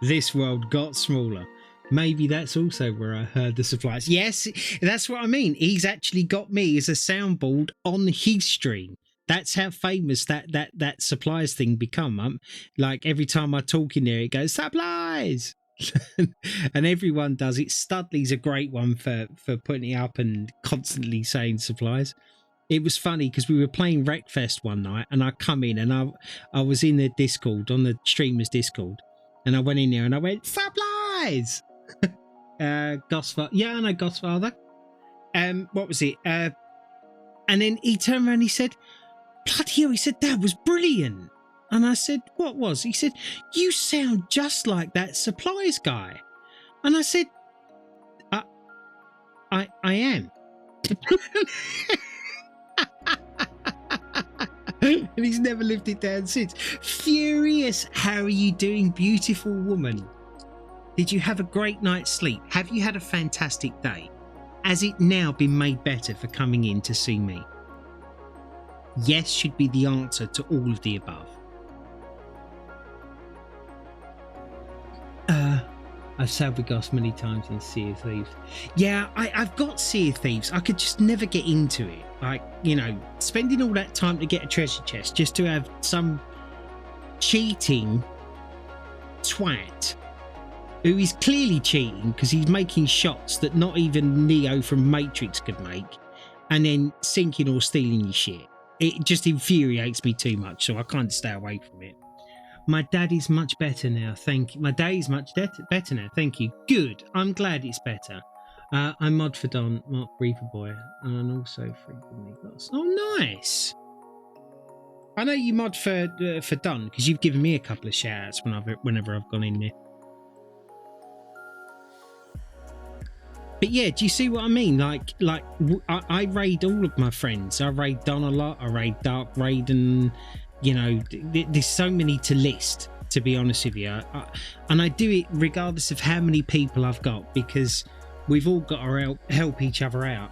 This world got smaller. Maybe that's also where I heard the supplies. Yes, that's what I mean. He's actually got me as a soundboard on his stream. That's how famous that supplies thing become. Like every time I talk in there, it goes supplies, and everyone does it. Studley's a great one for putting it up and constantly saying supplies. It was funny because we were playing Wreckfest one night, and I come in and I was in the Discord, on the streamers Discord, and I went in there and I went supplies. Gosfather, yeah, I know Gosfather. What was it? And then he turned around and he said, bloody hell, he said, that was brilliant. And I said, what was? He said, you sound just like that supplies guy. And I said, I am. And he's never lived it down since. Furious, how are you doing, beautiful woman? Did you have a great night's sleep? Have you had a fantastic day? Has it now been made better for coming in to see me? Yes should be the answer to all of the above. I've sailed with Goss many times in Sea of Thieves. Yeah, I've got Sea of Thieves. I could just never get into it. Like, you know, spending all that time to get a treasure chest just to have some cheating twat who is clearly cheating because he's making shots that not even Neo from Matrix could make, and then sinking or stealing your shit. It just infuriates me too much, so I kind of stay away from it. My dad is much better now, thank you. My day is much better now, thank you. Good, I'm glad it's better. I mod for Don, Mark Reaper Boy, and also frequently Goss. Oh, nice. I know you mod for Don because you've given me a couple of shout-outs whenever I've gone in there. But yeah, do you see what I mean? Like I raid all of my friends. I raid Don a lot. I raid Dark Raid, and you know, there's so many to list. To be honest with you, and I do it regardless of how many people I've got, because we've all got to help each other out.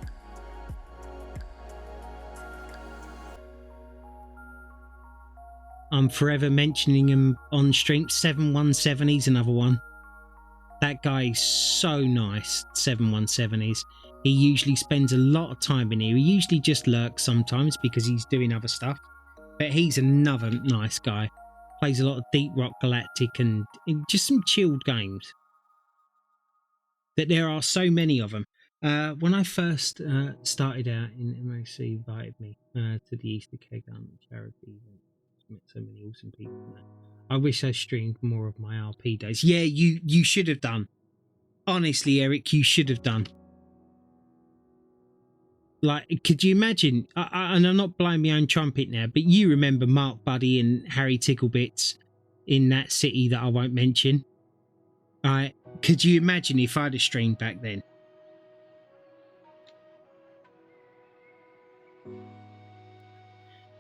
I'm forever mentioning him on stream. 717, he's another one. That guy is so nice, 717 is. He usually spends a lot of time in here. He usually just lurks sometimes because he's doing other stuff. But he's another nice guy. Plays a lot of Deep Rock Galactic and just some chilled games. That there are so many of them. When I first started out in MOC, invited me to the Easter Keg charity event. Met so many awesome people in that. I wish I streamed more of my RP days. Yeah, you should have done. Honestly, Eric, you should have done. Like, could you imagine? And I'm not blowing my own trumpet now, but you remember Mark Buddy and Harry Ticklebits in that city that I won't mention. Could you imagine if I'd have streamed back then?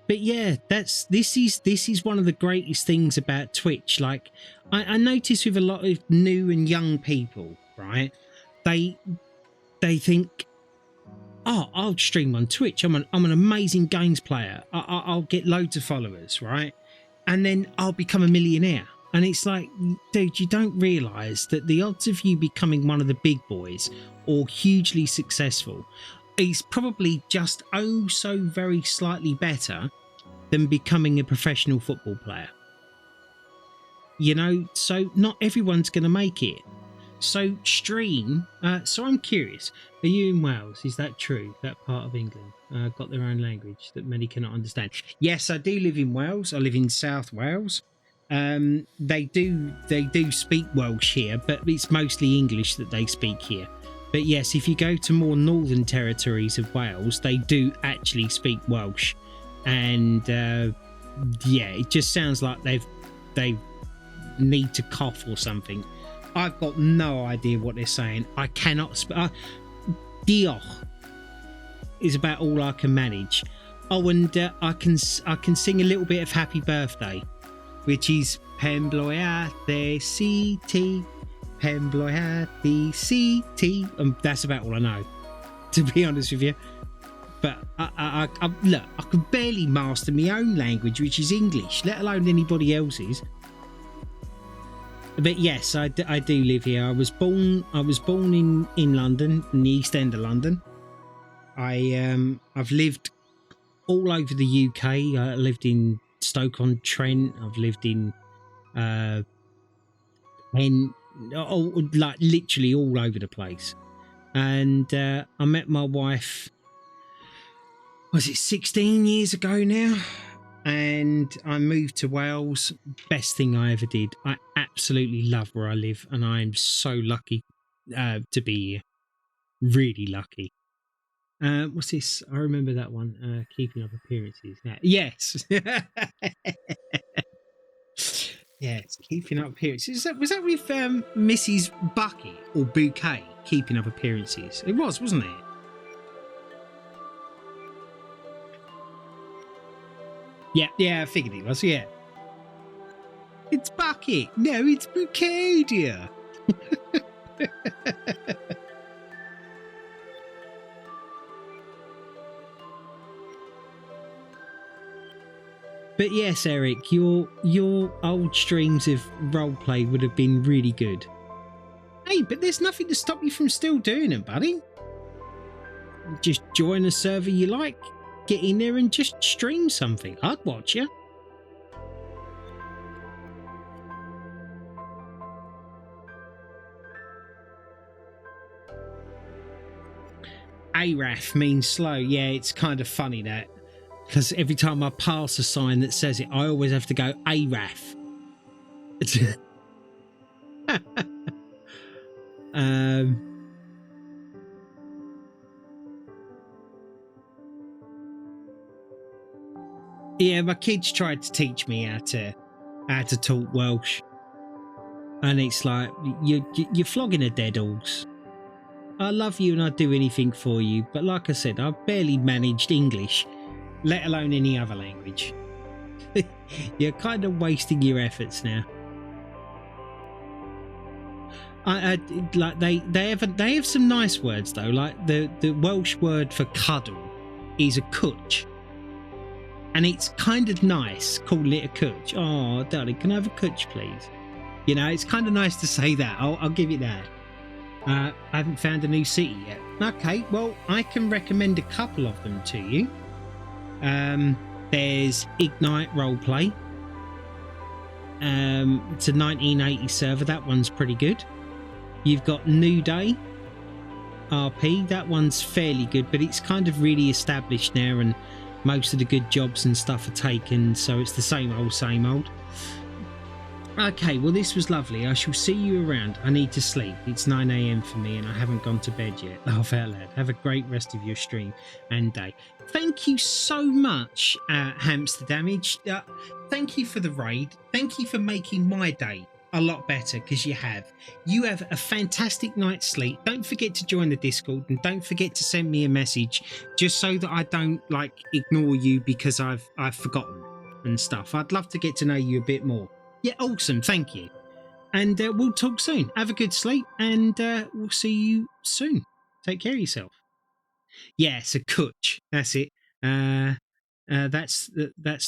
But yeah, this is one of the greatest things about Twitch. Like, I notice with a lot of new and young people, right? They think, oh, I'll stream on Twitch. I'm an amazing games player. I'll get loads of followers, right? And then I'll become a millionaire. And it's like, dude, you don't realise that the odds of you becoming one of the big boys or hugely successful is probably just oh so very slightly better than becoming a professional football player. You know, so not everyone's going to make it. So stream. So I'm curious, are you in Wales? Is that true? That part of England got their own language that many cannot understand? Yes, I do live in Wales. I live in South Wales. They do speak Welsh here, but it's mostly English that they speak here. But yes, if you go to more northern territories of Wales, they do actually speak Welsh. And yeah, it just sounds like they need to cough or something. I've got no idea what they're saying. I cannot Diolch is about all I can manage. Oh, and I can sing a little bit of Happy Birthday, which is Pen Bloiate CT, Pen Bloiate CT, and that's about all I know, to be honest with you. But I look, I can barely master my own language, which is English, let alone anybody else's. But yes, I do live here. I was born in London, in the East End of London. I've lived all over the UK. I lived in Stoke-on-Trent. I've lived in Kent, like literally all over the place. And I met my wife, was it 16 years ago now? And I moved to Wales. Best thing I ever did. I absolutely love where I live, and I am so lucky to be here. Really lucky. What's this? I remember that one. Keeping Up Appearances. Yes. Yes, Keeping Up Appearances. Was that with Mrs. Bucket or Bouquet? Keeping Up Appearances. It was, wasn't it? Yeah, I figured it was. Yeah. It's Bucket. No, it's Bouquet, dear. But yes, Eric, your old streams of roleplay would have been really good. Hey, but there's nothing to stop you from still doing it, buddy. Just join a server you like, get in there and just stream something. I'd watch you. ARAF means slow. Yeah, it's kind of funny that. Because every time I pass a sign that says it, I always have to go ARAF. Yeah, my kids tried to teach me how to talk Welsh, and it's like you're flogging a dead horse. I love you and I'd do anything for you, but like I said, I've barely managed English, let alone any other language. You're kind of wasting your efforts now. I like they have some nice words though. Like the Welsh word for cuddle is a cwtch, and it's kind of nice calling it a cwtch. Oh, darling, can I have a cwtch, please? You know, it's kind of nice to say that. I'll give you that. I haven't found a new city yet. Okay, well, I can recommend a couple of them to you. There's Ignite Roleplay. It's a 1980 server. That one's pretty good. You've got New Day RP. That one's fairly good, but it's kind of really established now, and most of the good jobs and stuff are taken, so it's the same old, same old. Okay, well, this was lovely. I shall see you around. I need to sleep. It's 9 a.m. for me and I haven't gone to bed yet. Laugh out loud. Have a great rest of your stream and day. Thank you so much, Hamster Damage. Thank you for the raid. Thank you for making my day a lot better, because you have. You have a fantastic night's sleep. Don't forget to join the Discord, and don't forget to send me a message just so that I don't ignore you because I've forgotten and stuff. I'd love to get to know you a bit more. Yeah, awesome. Thank you. And we'll talk soon. Have a good sleep, and we'll see you soon. Take care of yourself. Yes, a cwtch. That's it. That's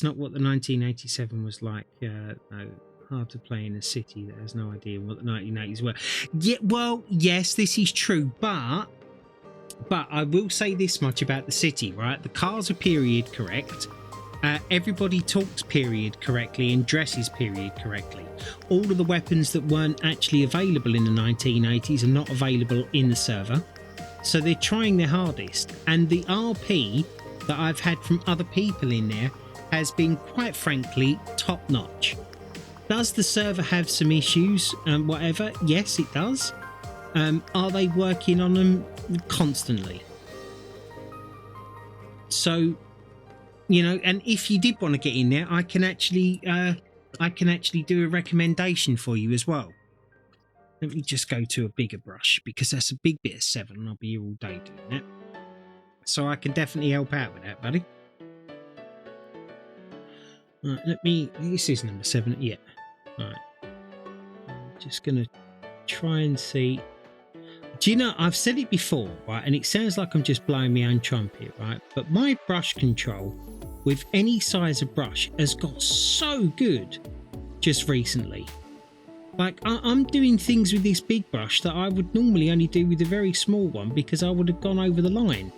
not what the 1987 was like. No, hard to play in a city that has no idea what the 1980s were. Yeah, well, yes, this is true, but I will say this much about the city, right? The cars are period correct. Everybody talks period correctly and dresses period correctly. All of the weapons that weren't actually available in the 1980s are not available in the server. So they're trying their hardest. And the RP that I've had from other people in there has been, quite frankly, top notch. Does the server have some issues and whatever? Yes, it does. Are they working on them constantly? So, you know, and if you did want to get in there, I can actually do a recommendation for you as well. Let me just go to a bigger brush, because that's a big bit of 7 and I'll be here all day doing that. So I can definitely help out with that, buddy. Right, this is number 7, yeah. Right. I'm just gonna try and see. Do you know, I've said it before, right, and it sounds like I'm just blowing my own trumpet, right, but my brush control with any size of brush has got so good just recently. Like, I'm doing things with this big brush that I would normally only do with a very small one because I would have gone over the line.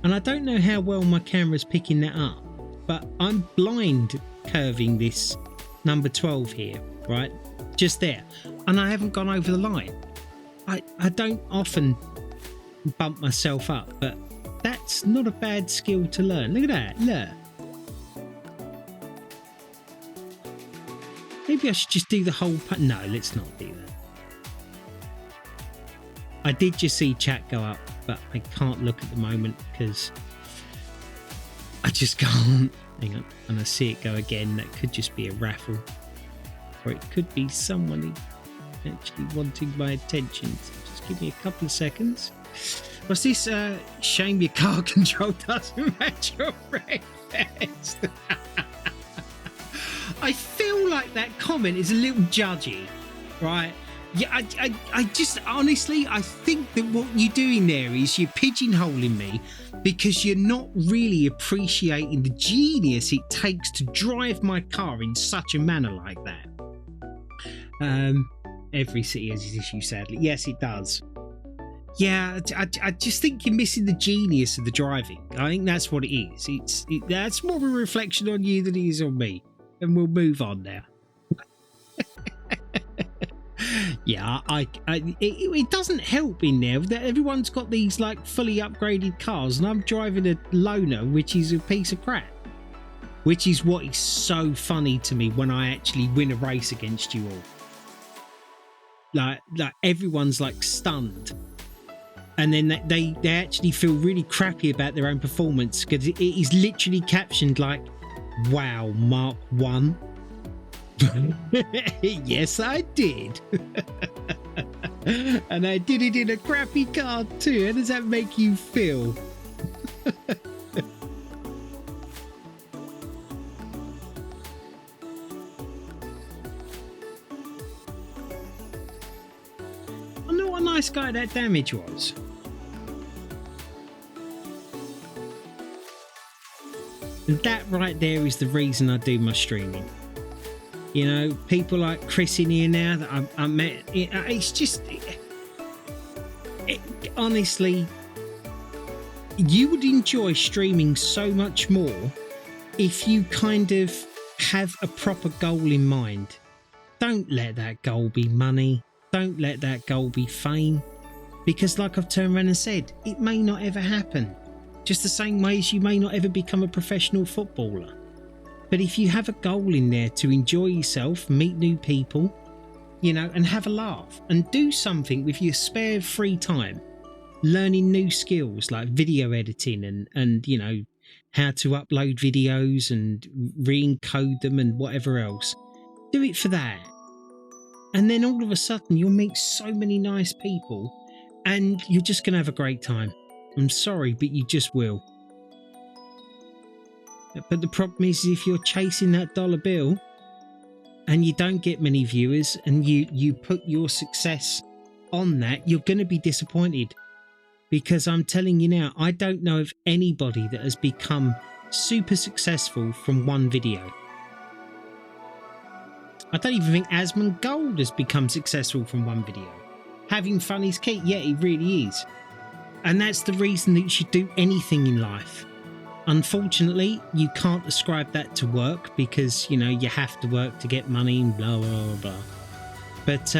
And I don't know how well my camera's picking that up, but I'm blind curving this number 12 here, right? Just there. And I haven't gone over the line. I don't often bump myself up, but that's not a bad skill to learn. Look at that, look. Maybe I should just do the whole... No, let's not do that. I did just see chat go up, but I can't look at the moment because I just can't. Hang on, and I see it go again. That could just be a raffle, or it could be someone actually wanting my attention. So just give me a couple of seconds. What's this? Shame your car control doesn't match your red vest. I feel like that comment is a little judgy, right? Yeah, I just honestly, I think that what you're doing there is you're pigeonholing me because you're not really appreciating the genius it takes to drive my car in such a manner like that. Every city has its issue, sadly. Yes, it does. Yeah, I just think you're missing the genius of the driving. I think that's what it is. That's more of a reflection on you than it is on me. And we'll move on now. Yeah, it doesn't help in there that everyone's got these like fully upgraded cars and I'm driving a loner, which is a piece of crap. Which is what is so funny to me when I actually win a race against you all. Like everyone's like stunned. And then they actually feel really crappy about their own performance because it is literally captioned like, wow, Mark 1. Yes, I did. And I did it in a crappy car too. How does that make you feel? I know what a nice guy that Damage was. And that right there is the reason I do my streaming. You know, people like Chris in here now that I met, it's just, honestly, you would enjoy streaming so much more if you kind of have a proper goal in mind. Don't let that goal be money. Don't let that goal be fame. Because like I've turned around and said, it may not ever happen. Just the same way as you may not ever become a professional footballer. But if you have a goal in there to enjoy yourself, meet new people, you know, and have a laugh and do something with your spare free time, learning new skills like video editing and you know, how to upload videos and re-encode them and whatever else, do it for that. And then all of a sudden you'll meet so many nice people and you're just going to have a great time. I'm sorry, but you just will. But the problem is if you're chasing that dollar bill and you don't get many viewers and you put your success on that, you're going to be disappointed. Because I'm telling you now, I don't know of anybody that has become super successful from one video. I don't even think Asmund Gold has become successful from one video. Having fun is key. Yeah, it really is. And that's the reason that you should do anything in life. Unfortunately, you can't ascribe that to work because, you know, you have to work to get money and blah, blah, blah, blah. But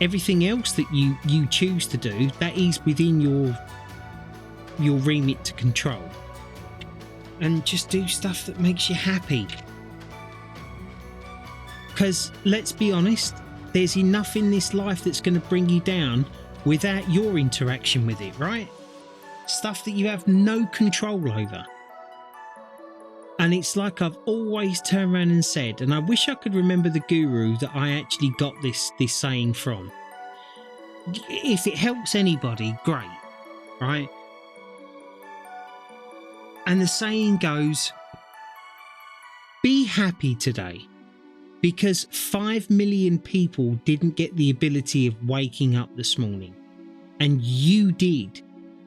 everything else that you choose to do, that is within your remit to control. And just do stuff that makes you happy. Because, let's be honest, there's enough in this life that's going to bring you down without your interaction with it, right? Stuff that you have no control over. And it's like I've always turned around and said, and I wish I could remember the guru that I actually got this saying from. If it helps anybody, great, right? And the saying goes, be happy today. Because 5 million people didn't get the ability of waking up this morning. And you did.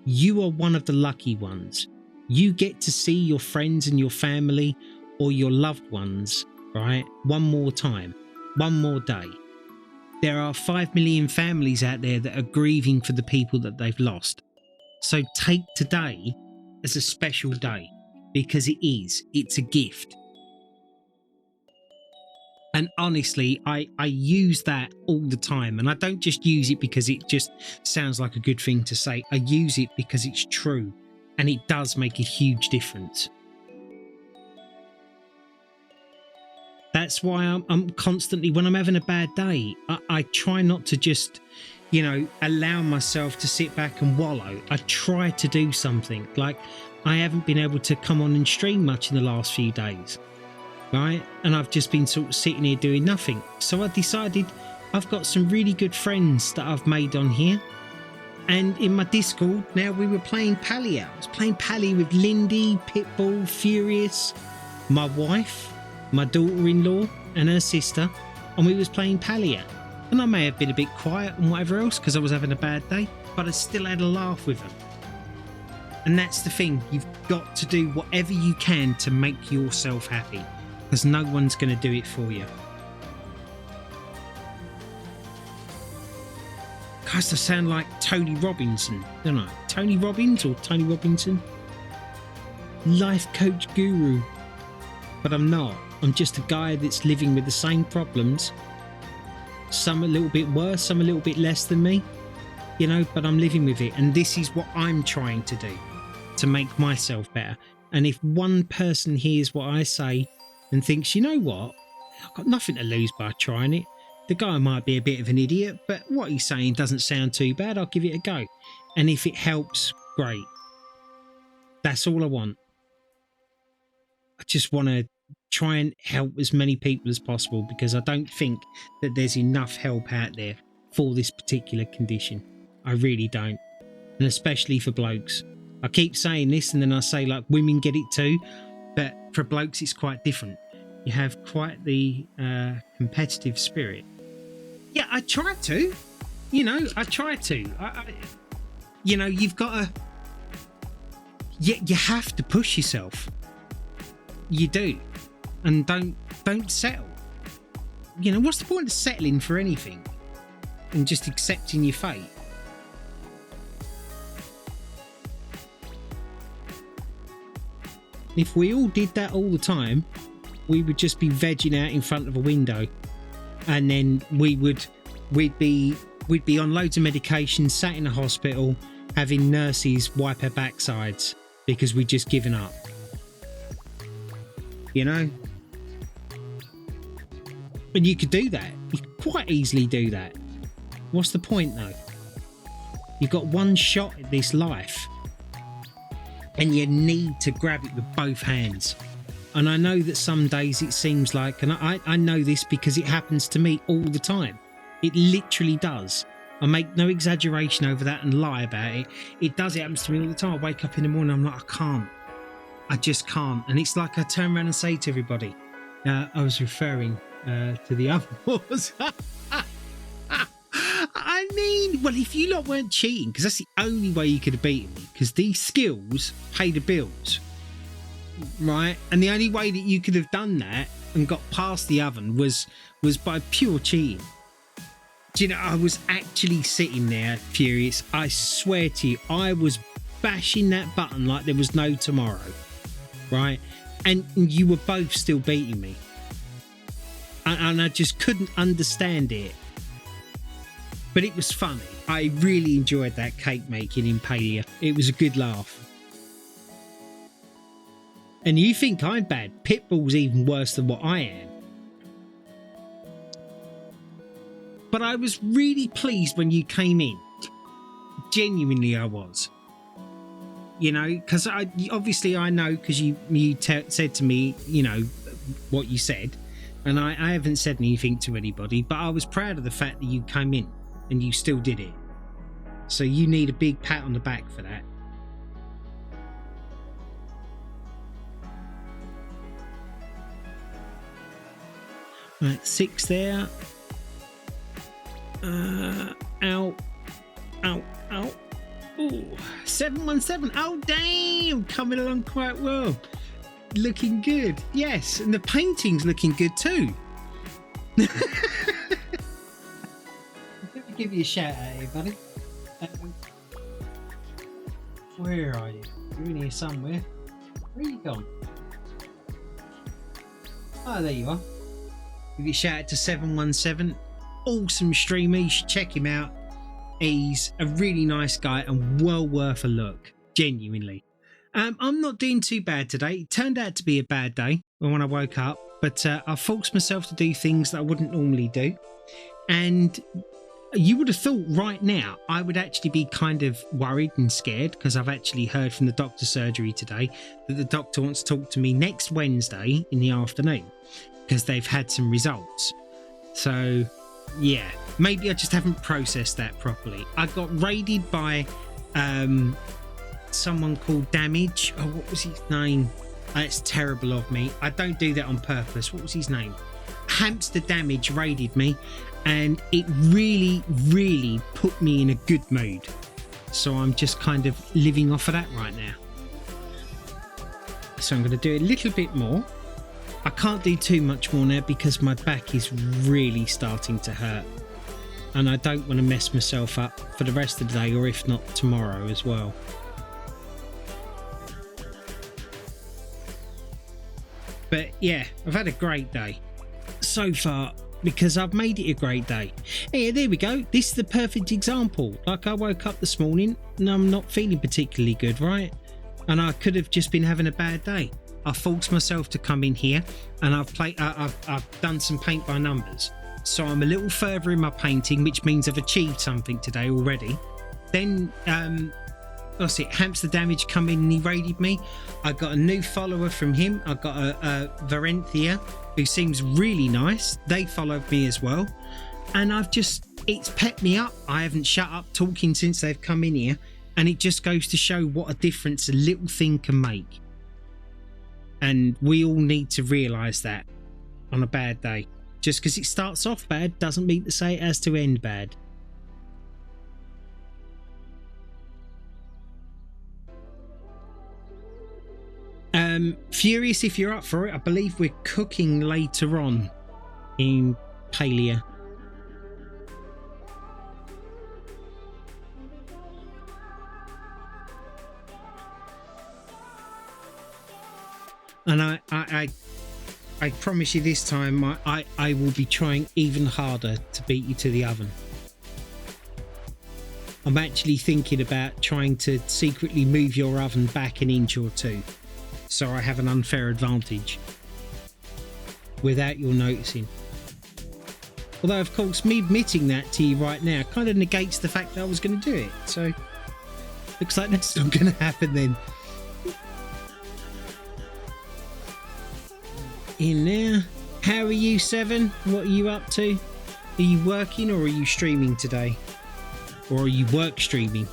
You are one of the lucky ones. You get to see your friends and your family or your loved ones, right, one more time. one more day. There are 5 million families out there that are grieving for the people that they've lost. So take today as a special day, because it is. It's a gift. And honestly, I use that all the time. And I don't just use it because it just sounds like a good thing to say. I use it because it's true. And it does make a huge difference. That's why I'm constantly, when I'm having a bad day, I try not to just, allow myself to sit back and wallow. I try to do something. Like, I haven't been able to come on and stream much in the last few days. Right? And I've just been sort of sitting here doing nothing. So I decided I've got some really good friends that I've made on here. And in my Discord, now we were playing Pally out. I was playing Pally with Lindy, Pitbull, Furious, my wife, my daughter-in-law and her sister. And we was playing Pally out. And I may have been a bit quiet and whatever else because I was having a bad day. But I still had a laugh with them. And that's the thing. You've got to do whatever you can to make yourself happy. Because no one's going to do it for you. Guys, I sound like Tony Robinson, don't I? Tony Robbins or Tony Robinson? Life coach guru. But I'm not. I'm just a guy that's living with the same problems. Some a little bit worse, some a little bit less than me. But I'm living with it. And this is what I'm trying to do. To make myself better. And if one person hears what I say and thinks, you know what, I've got nothing to lose by trying it. The guy might be a bit of an idiot, but what he's saying doesn't sound too bad. I'll give it a go. And if it helps, great. That's all I want. I just want to try and help as many people as possible because I don't think that there's enough help out there for this particular condition. I really don't. And especially for blokes. I keep saying this and then I say like women get it too, but for blokes it's quite different. You have quite the competitive spirit. Yeah, I try to. I try to. You've got to... You have to push yourself. You do. And don't settle. What's the point of settling for anything? And just accepting your fate? If we all did that all the time, we would just be vegging out in front of a window, and then we'd be on loads of medication, sat in a hospital, having nurses wipe our backsides because we'd just given up. And you could do that. You could quite easily do that. What's the point though? You've got one shot at this life. And you need to grab it with both hands. And I know that some days it seems like, and I know this because it happens to me all the time. It literally does. I make no exaggeration over that and lie about it. It does. It happens to me all the time. I wake up in the morning, I'm like, I can't. I just can't. And it's like I turn around and say to everybody, I was referring to the other wars. I mean, well, if you lot weren't cheating, because that's the only way you could have beaten me, because these skills pay the bills, right? And the only way that you could have done that and got past the oven was by pure cheating. Do you know, I was actually sitting there furious. I swear to you, I was bashing that button like there was no tomorrow, right? And you were both still beating me. And I just couldn't understand it. But it was funny. I really enjoyed that cake making in Palia. It was a good laugh. And you think I'm bad? Pitbull's even worse than what I am. But I was really pleased when you came in. Genuinely, I was. Because obviously I know because you said to me, what you said. And I haven't said anything to anybody, but I was proud of the fact that you came in. And you still did it. So you need a big pat on the back for that. Right, 6 there. Out. Ooh, 717. Oh, damn. Coming along quite well. Looking good. Yes, and the painting's looking good too. Let me give you a shout out here, buddy. Where are you? You're in here somewhere. Where are you gone? Oh, there you are. Give you a shout out to 717. Awesome streamer. You should check him out. He's a really nice guy and well worth a look. Genuinely. I'm not doing too bad today. It turned out to be a bad day when I woke up, but I forced myself to do things that I wouldn't normally do. And you would have thought right now I would actually be kind of worried and scared, because I've actually heard from the doctor's surgery today that the doctor wants to talk to me next Wednesday in the afternoon because they've had some results. So yeah, maybe I just haven't processed that properly. I got raided by someone called Damage. Oh, what was his name? It's terrible of me. I don't do that on purpose. What was his name? Hamster Damage raided me, and it really put me in a good mood. So I'm just kind of living off of that right now. So I'm going to do a little bit more. I can't do too much more now because my back is really starting to hurt, and I don't want to mess myself up for the rest of the day, or if not tomorrow as well. But yeah, I've had a great day so far because I've made it a great day. Yeah, there we go. This is the perfect example. Like, I woke up this morning and I'm not feeling particularly good, right? And I could have just been having a bad day. I forced myself to come in here, and I've done some paint by numbers. So I'm a little further in my painting, which means I've achieved something today already. Then what's it? Hamster Damage come in and he raided me. I got a new follower from him. I got a Varenthia who seems really nice. They followed me as well, and it's pepped me up. I haven't shut up talking since they've come in here, and it just goes to show what a difference a little thing can make. And we all need to realise that on a bad day. Just because it starts off bad doesn't mean to say it has to end bad. Furious, if you're up for it, I believe we're cooking later on in Palia. And I promise you this time I will be trying even harder to beat you to the oven. I'm actually thinking about trying to secretly move your oven back an inch or two, so I have an unfair advantage without your noticing. Although, of course, me admitting that to you right now kind of negates the fact that I was going to do it. So, looks like that's not going to happen then. In there. How are you, Seven? What are you up to? Are you working, or are you streaming today? Or are you work streaming?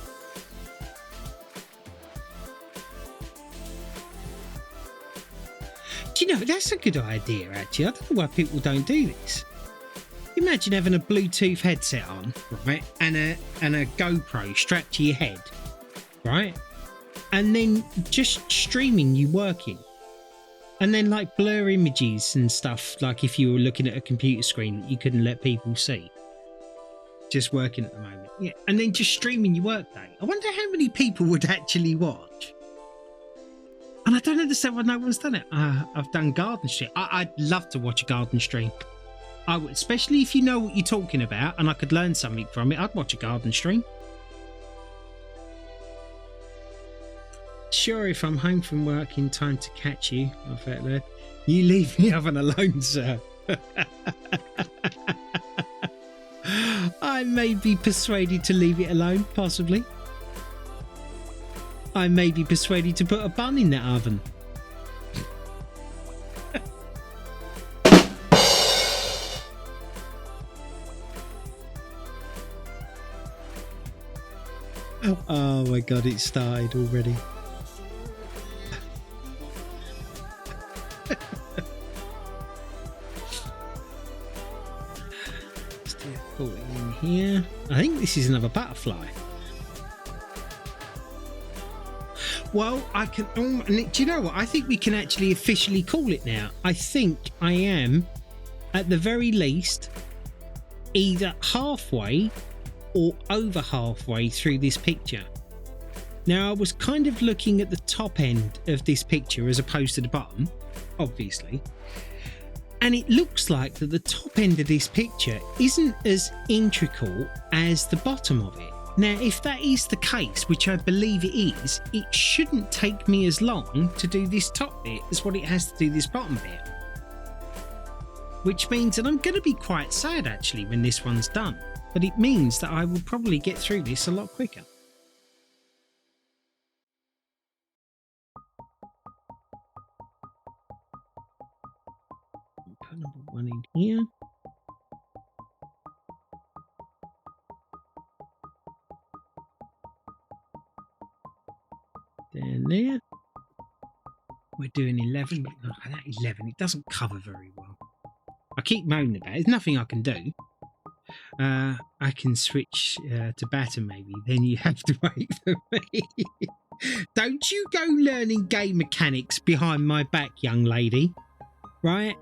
Do you know, that's a good idea, actually. I don't know why people don't do this. Imagine having a Bluetooth headset on, right, and a GoPro strapped to your head, right, and then just streaming you working, and then like blur images and stuff, like if you were looking at a computer screen that you couldn't let people see. Just working at the moment, yeah, and then just streaming your work day. I wonder how many people would actually watch. And I don't understand why no one's done it. I've done garden stream. I'd love to watch a garden stream. I would, especially if you know what you're talking about and I could learn something from it. I'd watch a garden stream. Sure, if I'm home from work in time to catch you, my fat lad, you leave the oven alone, sir. I may be persuaded to leave it alone, possibly. I may be persuaded to put a bun in that oven. Oh my god, it started already. Still put it in here. I think this is another butterfly. Well, I can. Do you know what? I think we can actually officially call it now. I think I am at the very least, either halfway or over halfway through this picture. Now, I was kind of looking at the top end of this picture as opposed to the bottom, obviously. And it looks like that the top end of this picture isn't as intricate as the bottom of it. Now, if that is the case, which I believe it is, it shouldn't take me as long to do this top bit as what it has to do this bottom bit. Which means that I'm going to be quite sad actually when this one's done. But it means that I will probably get through this a lot quicker. Put number 1 in here. Down there. We're doing 11. Oh, that 11, it doesn't cover very well. I keep moaning about it. There's nothing I can do. I can switch to batter maybe. Then you have to wait for me. Don't you go learning game mechanics behind my back, young lady. Right?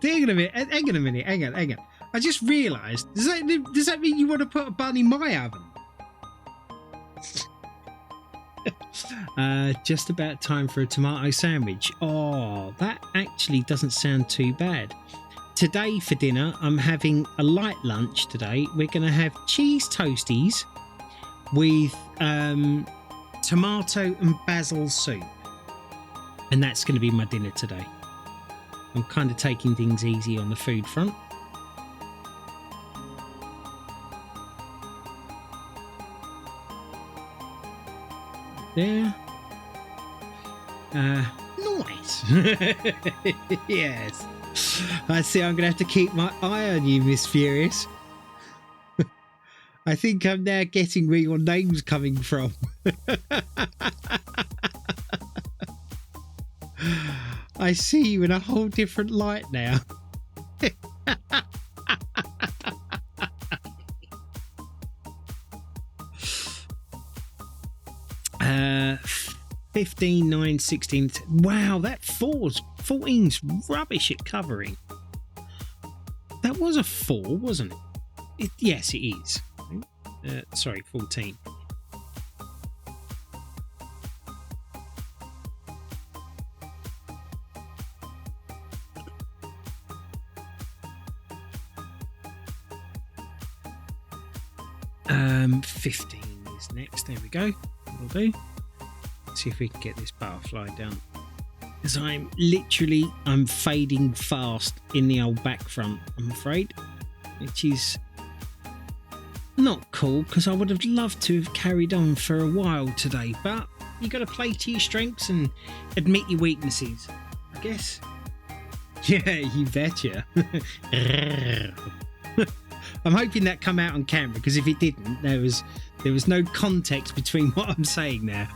Hang on a minute. I just realised. Does that mean you want to put a bun in my oven? Just about time for a tomato sandwich. Oh, that actually doesn't sound too bad. Today for dinner, I'm having a light lunch today. We're going to have cheese toasties with tomato and basil soup. And that's going to be my dinner today. I'm kind of taking things easy on the food front. There. Nice. Yes. I see I'm going to have to keep my eye on you, Miss Furious. I think I'm now getting where your name's coming from. I see you in a whole different light now. 15, 9, 16. Wow, that 14's rubbish at covering. That was a 4, wasn't it? Yes, it is. Sorry, 14. Um, 15 is next. There we go. Will do. See if we can get this butterfly done. Because I'm fading fast in the old back front, I'm afraid. Which is not cool, because I would have loved to have carried on for a while today. But you got to play to your strengths and admit your weaknesses, I guess. Yeah, you betcha. I'm hoping that come out on camera, because if it didn't, there was no context between what I'm saying there.